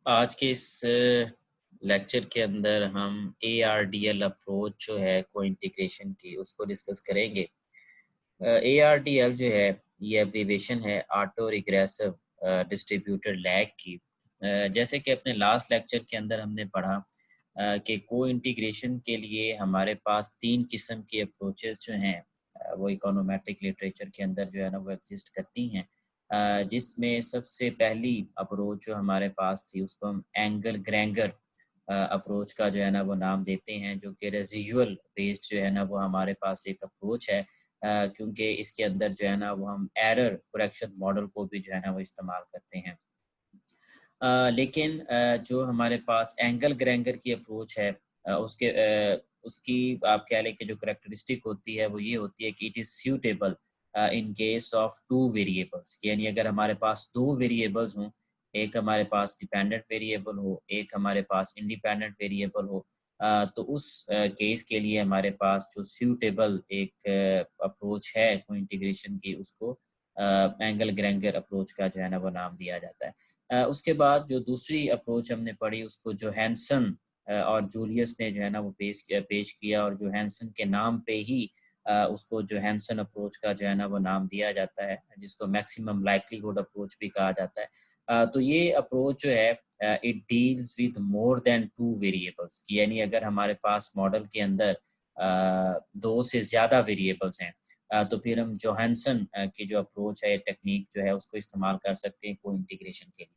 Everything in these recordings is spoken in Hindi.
आज के इस लेक्चर के अंदर हम ARDL अप्रोच जो है को इंटीग्रेशन की उसको डिस्कस करेंगे। ARDL जो है ये एब्रीविएशन है ऑटो रिग्रेसिव डिस्ट्रीब्यूटेड लैग की। जैसे कि अपने लास्ट लेक्चर के अंदर हमने पढ़ा कि को इंटीग्रेशन के लिए हमारे पास तीन किस्म की अप्रोचेस जो हैं वो इकोनोमेट्रिक लिटरेचर के अंदर जो है ना वो एग्जिस्ट करती हैं। जिसमें सबसे पहली अप्रोच जो हमारे पास थी उसको हम एंगल ग्रेंगर अप्रोच का जो है ना वो नाम देते हैं, जो कि रेजिजुअल बेस्ड जो है ना वो हमारे पास एक अप्रोच है। क्योंकि इसके अंदर जो है ना वो हम एरर करेक्शन मॉडल को भी जो है ना वो इस्तेमाल करते हैं। लेकिन जो हमारे पास एंगल ग्रेंगर की अप्रोच है उसकी आप कह लें कि जो करेक्टरिस्टिक होती है वो ये होती है कि it is suitable in case of two variables. यानी अगर हमारे पास दो वेरिएबल्स हों, एक हमारे पास डिपेंडेंट वेरिएबल हो, एक हमारे पास इंडिपेंडेंट वेरिएबल हो, तो उस केस के लिए हमारे पास जो सूटेबल एक अप्रोच है को इंटीग्रेशन की, उसको एंगल ग्रेंगर अप्रोच का जो है ना वो नाम दिया जाता है। उसके बाद जो दूसरी अप्रोच हमने पढ़ी उसको जोहानसन और जूलियस ने जो है ना वो पेश किया, और जोहानसन के नाम पे ही उसको जोहानसन अप्रोच का जो है ना वो नाम दिया जाता है, जिसको मैक्सिमम लाइक्लीहुड अप्रोच भी कहा जाता है। तो ये अप्रोच जो है it deals with more than two variables की, यानी अगर हमारे पास मॉडल के अंदर दो से ज़्यादा वेरिएबल्स हैं तो फिर हम जोहानसन की जो अप्रोच है, टेक्निक जो है, उसको इस्तेमाल कर सकते हैं को इंटीग्रेशन के लिए।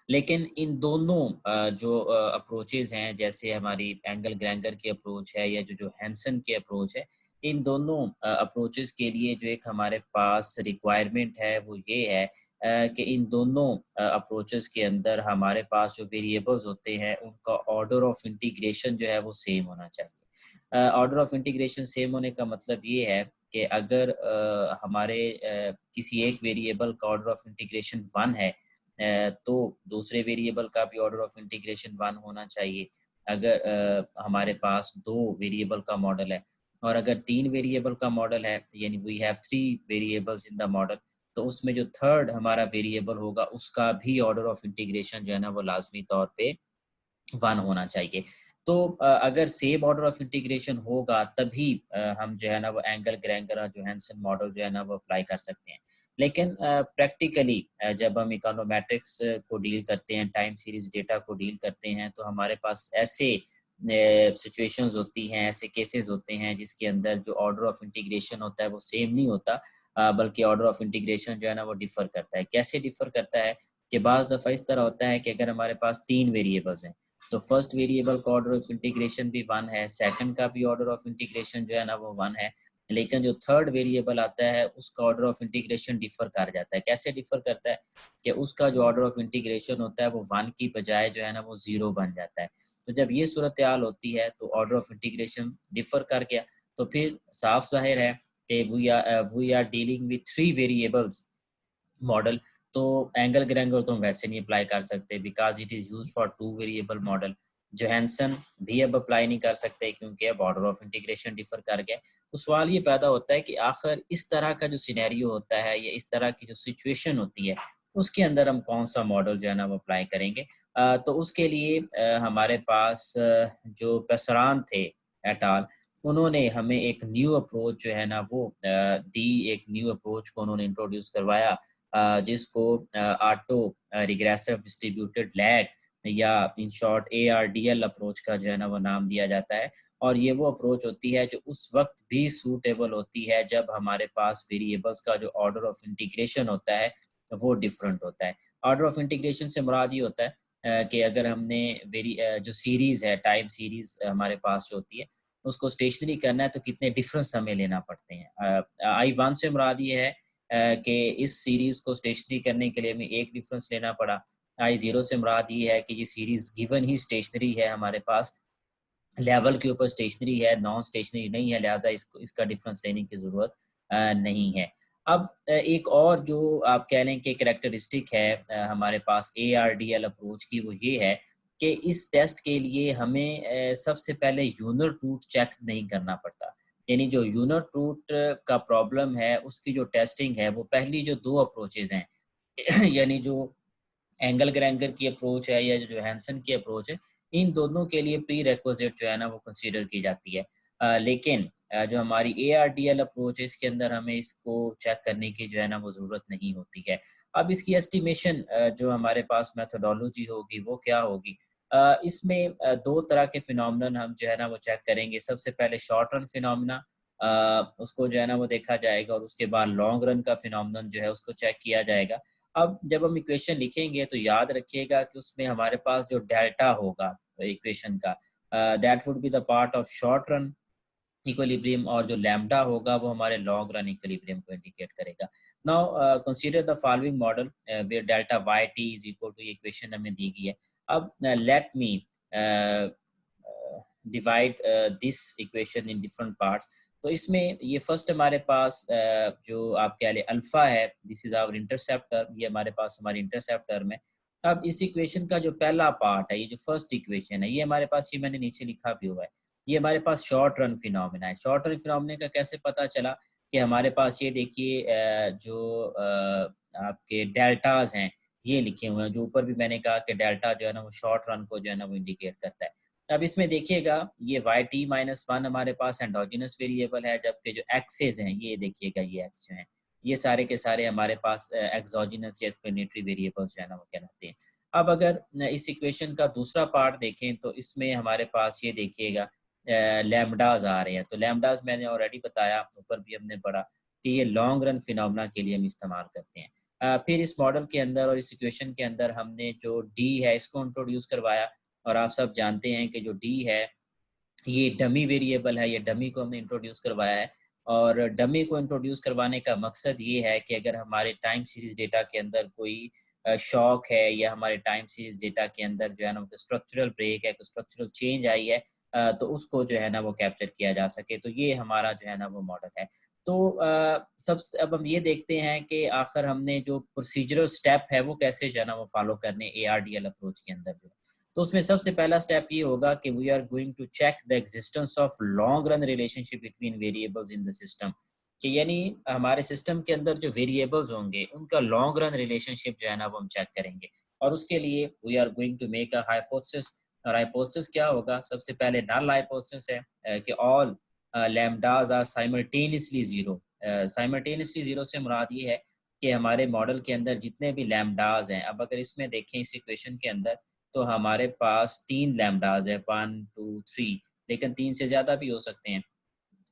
लेकिन इन दोनों जो अप्रोचेज़ हैं, जैसे हमारी एंगल ग्रेंगर की अप्रोच है या जो जोहानसन की अप्रोच है, इन दोनों अप्रोचेज़ के लिए जो एक हमारे पास रिक्वायरमेंट है वो ये है कि इन दोनों अप्रोचेज़ के अंदर हमारे पास जो वेरिएबल्स होते हैं उनका ऑर्डर ऑफ इंटीग्रेशन जो है वो सेम होना चाहिए। ऑर्डर ऑफ इंटीग्रेशन सेम होने का मतलब ये है कि अगर हमारे किसी एक वेरिएबल का ऑर्डर ऑफ इंटीग्रेशन 1 है, तो दूसरे वेरिएबल का भी ऑर्डर ऑफ इंटीग्रेशन 1 होना चाहिए। अगर हमारे पास 2 वेरिएबल का मॉडल है, और अगर 3 वेरिएबल का मॉडल है, यानी we have 3 variables in the model, तो उसमें जो थर्ड हमारा वेरिएबल होगा उसका भी ऑर्डर ऑफ इंटीग्रेशन जो है ना वो लाज़मी तौर पे 1 होना चाहिए। तो अगर सेम ऑर्डर ऑफ इंटीग्रेशन होगा तभी हम जो है ना वो एंगल ग्रेंगर और जोहानसन मॉडल जो है ना वो अप्लाई कर सकते हैं। लेकिन प्रैक्टिकली जब हम इकोनोमेट्रिक्स को डील करते हैं, टाइम सीरीज़ डेटा को डील करते हैं, तो हमारे पास ऐसे सिचुएशंस होती हैं, ऐसे केसेस होते हैं जिसके अंदर जो ऑर्डर ऑफ इंटीग्रेशन होता है वो सेम नहीं होता, बल्कि ऑर्डर ऑफ इंटीग्रेशन जो है ना वो डिफ़र करता है। कैसे डिफ़र करता है कि बाज़ दफ़ा इस तरह होता है कि अगर हमारे पास 3 वेरिएबल्स हैं, तो फर्स्ट वेरिएबल का ऑर्डर ऑफ इंटीग्रेशन भी 1 है, सेकंड का भी ऑर्डर ऑफ इंटीग्रेशन जो है ना वो 1 है, लेकिन जो थर्ड वेरिएबल आता है उसका ऑर्डर ऑफ इंटीग्रेशन डिफर कर जाता है। कैसे डिफर करता है कि उसका जो ऑर्डर ऑफ इंटीग्रेशन होता है वो 1 की बजाय जो है ना वो 0 बन जाता है। तो जब ये सूरत-ए-हाल होती है तो ऑर्डर ऑफ इंटीग्रेशन डिफर कर गया, तो फिर साफ ज़ाहिर है कि we are dealing with 3 variables model. तो एंगल ग्रेंगर तो हम वैसे नहीं अप्लाई कर सकते, because it is used for two variable model. Johansen भी अब अप्लाई नहीं कर सकते क्योंकि अब ऑर्डर ऑफ इंटीग्रेशन डिफर कर गया। तो सवाल ये पैदा होता है कि आखिर इस तरह का जो सिनेरियो होता है या इस तरह की जो सिचुएशन होती है, उसके अंदर हम कौन-सा मॉडल जो है ना वो अप्लाई करेंगे। तो उसके लिए हमारे पास जो पेसरान थे एट अल, उन्होंने हमें एक न्यू अप्रोच जो है ना वो दी, एक न्यू अप्रोच को उन्होंने इंट्रोड्यूस करवाया, जिसको ऑटो रिग्रेसिव डिस्ट्रीब्यूटेड लैग या इन शॉर्ट ARDL अप्रोच का जो है ना वो नाम दिया जाता है। और ये वो अप्रोच होती है जो उस वक्त भी सूटेबल होती है जब हमारे पास वेरिएबल्स का जो ऑर्डर ऑफ इंटीग्रेशन होता है वो डिफरेंट होता है। ऑर्डर ऑफ इंटीग्रेशन से मुराद ये होता है कि अगर हमने जो सीरीज़ है, टाइम सीरीज़ हमारे पास जो होती है, उसको स्टेशनरी करना है तो कितने डिफरेंस हमें लेना पड़ते हैं। I1 से मुराद ये है कि इस सीरीज़ को स्टेशनरी करने के लिए हमें एक डिफरेंस लेना पड़ा। I0 से मुराद ये है कि ये सीरीज़ गिवन ही स्टेशनरी है हमारे पास, लेवल के ऊपर स्टेशनरी है, नॉन स्टेशनरी नहीं है, लिहाज़ा इसको इसका डिफरेंस लेने की ज़रूरत नहीं है। अब एक और जो आप कह लें कि कैरेक्टरिस्टिक है हमारे पास ARDL अप्रोच की, वो ये है कि इस टेस्ट के लिए हमें सबसे पहले यूनर ट्रूथ चेक नहीं करना पड़ता। यानी जो यूनर ट्रूथ का प्रॉब्लम है, उसकी जो टेस्टिंग है, वो पहली जो 2 अप्रोचेज़ हैं यानी जो एंगल ग्रेंगर की अप्रोच है या जो जोहानसन की अप्रोच है, इन दोनों के लिए प्री रिक्विजिट जो है ना वो कंसीडर की जाती है। लेकिन जो हमारी ARDL अप्रोच है इसके अंदर हमें इसको चेक करने की जो है ना वो ज़रूरत नहीं होती है। अब इसकी एस्टिमेशन जो हमारे पास मेथोडोलॉजी होगी वो क्या होगी? इसमें 2 तरह के फिनोमेनन हम जो है ना वो चेक करेंगे। सबसे पहले शॉर्ट रन फिनोमेना उसको जो है ना वो देखा जाएगा और उसके बाद लॉन्ग रन का फिनोमेनन जो है उसको चेक किया जाएगा। अब जब हम इक्वेशन लिखेंगे तो याद रखिएगा कि उसमें हमारे पास जो डेल्टा होगा इक्वेशन का, that would be the part of short run equilibrium, और जो लैम्डा होगा वो हमारे लॉन्ग रन इक्विलिब्रियम को इंडिकेट करेगा। Now consider the following model where delta Y T is equal to, equation हमें दी गई है। अब let me divide this equation in different parts. तो इसमें ये फर्स्ट हमारे पास जो आप कह लें अल्फा है, this is our intercept term, ये हमारे पास हमारी इंटरसेप्ट टर्म है। अब इस इक्वेशन का जो पहला पार्ट है, ये जो फर्स्ट इक्वेशन है, ये हमारे पास, ये मैंने नीचे लिखा भी हुआ है, ये हमारे पास शॉर्ट रन फिनोमेना है। शॉर्ट रन फिनोमेना का कैसे पता चला कि हमारे पास ये देखिए जो आपके डेल्टाज हैं ये लिखे हुए हैं, जो ऊपर भी मैंने कहा कि डेल्टा जो है ना वो शॉर्ट रन को जो है ना वो इंडिकेट करता है। अब इसमें देखिएगा ये वाई टी माइनस वन हमारे पास एंडोजिनस वेरिएबल है, जबकि जो एक्सेस हैं ये देखिएगा, ये एक्स जो हैं ये सारे के सारे हमारे पास एक्सोजिनस या एक्सप्लेनेटरी वेरिएबल्स जो है ना वो कहलाते हैं। अब अगर इस इक्वेशन का दूसरा पार्ट देखें तो इसमें हमारे पास ये देखिएगा लैम्डाज आ रहे हैं। तो लैम्डाज मैंने ऑलरेडी बताया, ऊपर भी हमने पढ़ा कि ये लॉन्ग रन फिनोमेना के लिए हम इस्तेमाल करते हैं। फिर इस मॉडल के अंदर और इस इक्वेशन के अंदर हमने जो डी है इसको इंट्रोड्यूस करवाया, और आप सब जानते हैं कि जो डी है ये डमी वेरिएबल है, ये डमी को हमने इंट्रोड्यूस करवाया है। और डमी को इंट्रोड्यूस करवाने का मकसद ये है कि अगर हमारे टाइम सीरीज डेटा के अंदर कोई शॉक है या हमारे टाइम सीरीज डेटा के अंदर जो है ना स्ट्रक्चरल ब्रेक है, कोई स्ट्रक्चरल चेंज आई है, तो उसको जो है ना वो कैप्चर किया जा सके। तो ये हमारा जो है ना वो मॉडल है। तो सबसे अब हम ये देखते हैं कि आखिर हमने जो प्रोसीजरल स्टेप है वो कैसे जो है ना वो फॉलो करने ARDL अप्रोच के अंदर जो है। तो उसमें सबसे पहला स्टेप ये होगा कि we are going to check the existence of long run relationship between variables in the system, कि यानी हमारे सिस्टम के अंदर जो वेरिएबल्स होंगे उनका लॉन्ग रन रिलेशनशिप जो है ना वो हम चेक करेंगे। और उसके लिए we are going to make a hypothesis. और हाइपोथेसिस क्या होगा? सबसे पहले नल हाइपोथेसिस है कि all lambdas are simultaneously zero. Simultaneously zero से मुराद ये है कि हमारे मॉडल के अंदर जितने भी लैम्डाज हैं, अब अगर इसमें देखें इस इक्वेशन के अंदर, तो हमारे पास 3 लैम्डाज है, 1 2 3, लेकिन 3 से ज़्यादा भी हो सकते हैं।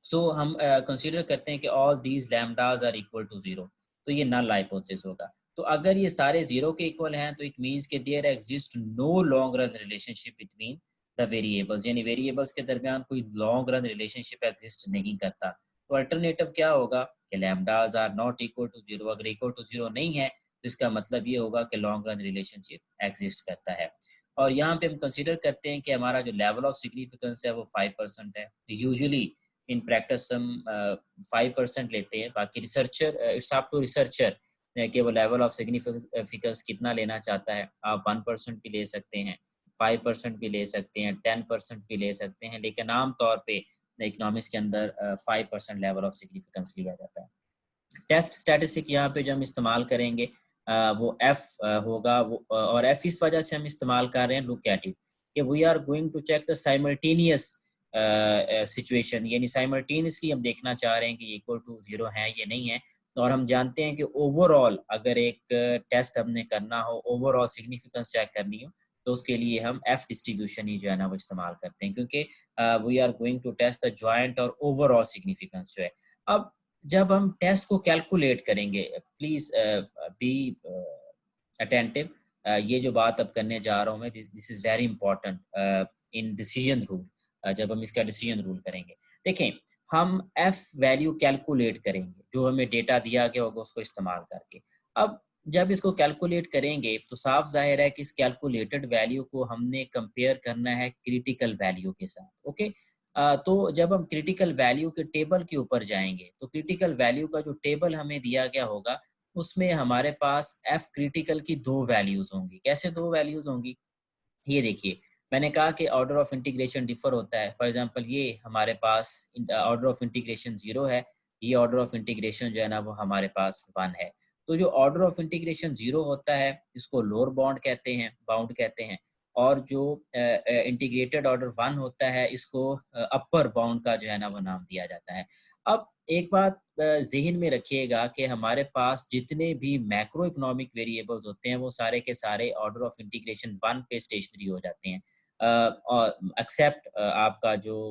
सो हम कंसीडर करते हैं कि all these lambdas are equal to zero, तो ये नल हाइपोथेसिस होगा। तो अगर ये सारे जीरो के इक्वल हैं तो इट मींस कि there exist no long run relationship between the variables, यानी वेरिएबल्स के दरमियान कोई लॉन्ग रन रिलेशनशिप एग्जिस्ट नहीं करता। तो अल्टरनेटिव क्या होगा कि lambdas are not equal to zero. अगर इक्वल टू जीरो नहीं है तो इसका मतलब ये होगा कि लॉन्ग रन रिलेशनशिप एग्जिस्ट करता है। और यहाँ पे हम कंसीडर करते हैं कि हमारा जो लेवल ऑफ सिग्निफिकेंस है वो 5% है। यूजुअली इन प्रैक्टिस हम 5% लेते हैं, बाकी researcher, it's up to researcher कि वो लेवल ऑफ सिग्निफिकेंस कितना लेना चाहता है। आप 1% भी ले सकते हैं, 5% भी ले सकते हैं, 10% भी ले सकते हैं, लेकिन आम तौर पे इकोनॉमिक्स के अंदर 5% लेवल ऑफ सिग्निफिकेंस लिया जाता है। टेस्ट स्टैटिस्टिक यहाँ पे जो हम इस्तेमाल करेंगे वो एफ होगा, वो और एफ इस वजह से हम इस्तेमाल कर रहे हैं, लुक एट इट, कि we are going to check the simultaneous situation, यानी साइमल्टेनियसली हम देखना चाह रहे हैं कि इक्वल टू जीरो है या नहीं है। और हम जानते हैं कि ओवरऑल अगर एक टेस्ट हमने करना हो, ओवरऑल सिग्निफिकेंस चेक करनी हो, तो उसके लिए हम एफ डिस्ट्रीब्यूशन ही जो है ना वो इस्तेमाल करते हैं, क्योंकि we are going to test the joint और ओवरऑल सिग्निफिकेंस जो है। अब जब हम टेस्ट को कैलकुलेट करेंगे, प्लीज बी अटेंटिव, ये जो बात अब करने जा रहा हूँ मैं, this is very important in decision rule. जब हम इसका डिसीजन रूल करेंगे, देखें हम एफ वैल्यू कैलकुलेट करेंगे, जो हमें डेटा दिया गया होगा उसको इस्तेमाल करके। अब जब इसको कैलकुलेट करेंगे तो साफ जाहिर है कि इस कैलकुलेटेड वैल्यू को हमने कंपेयर करना है क्रिटिकल वैल्यू के साथ। ओके, तो जब हम क्रिटिकल वैल्यू के टेबल के ऊपर जाएंगे तो क्रिटिकल वैल्यू का जो टेबल हमें दिया गया होगा उसमें हमारे पास एफ क्रिटिकल की 2 वैल्यूज होंगी। कैसे 2 वैल्यूज होंगी? ये देखिए, मैंने कहा कि ऑर्डर ऑफ इंटीग्रेशन डिफर होता है। फॉर एग्जांपल ये हमारे पास ऑर्डर ऑफ इंटीग्रेशन 0 है, ये ऑर्डर ऑफ इंटीग्रेशन जो है ना वो हमारे पास 1 है। तो जो ऑर्डर ऑफ इंटीग्रेशन 0 होता है, इसको लोअर बाउंड कहते हैं, और जो इंटीग्रेटेड ऑर्डर 1 होता है, इसको अपर बाउंड का जो है ना वो नाम दिया जाता है। अब एक बात ज़हन में रखिएगा कि हमारे पास जितने भी मैक्रो इकोनॉमिक वेरिएबल्स होते हैं, वो सारे के सारे ऑर्डर ऑफ इंटीग्रेशन 1 पे स्टेशनरी हो जाते हैं। और एक्सेप्ट आपका जो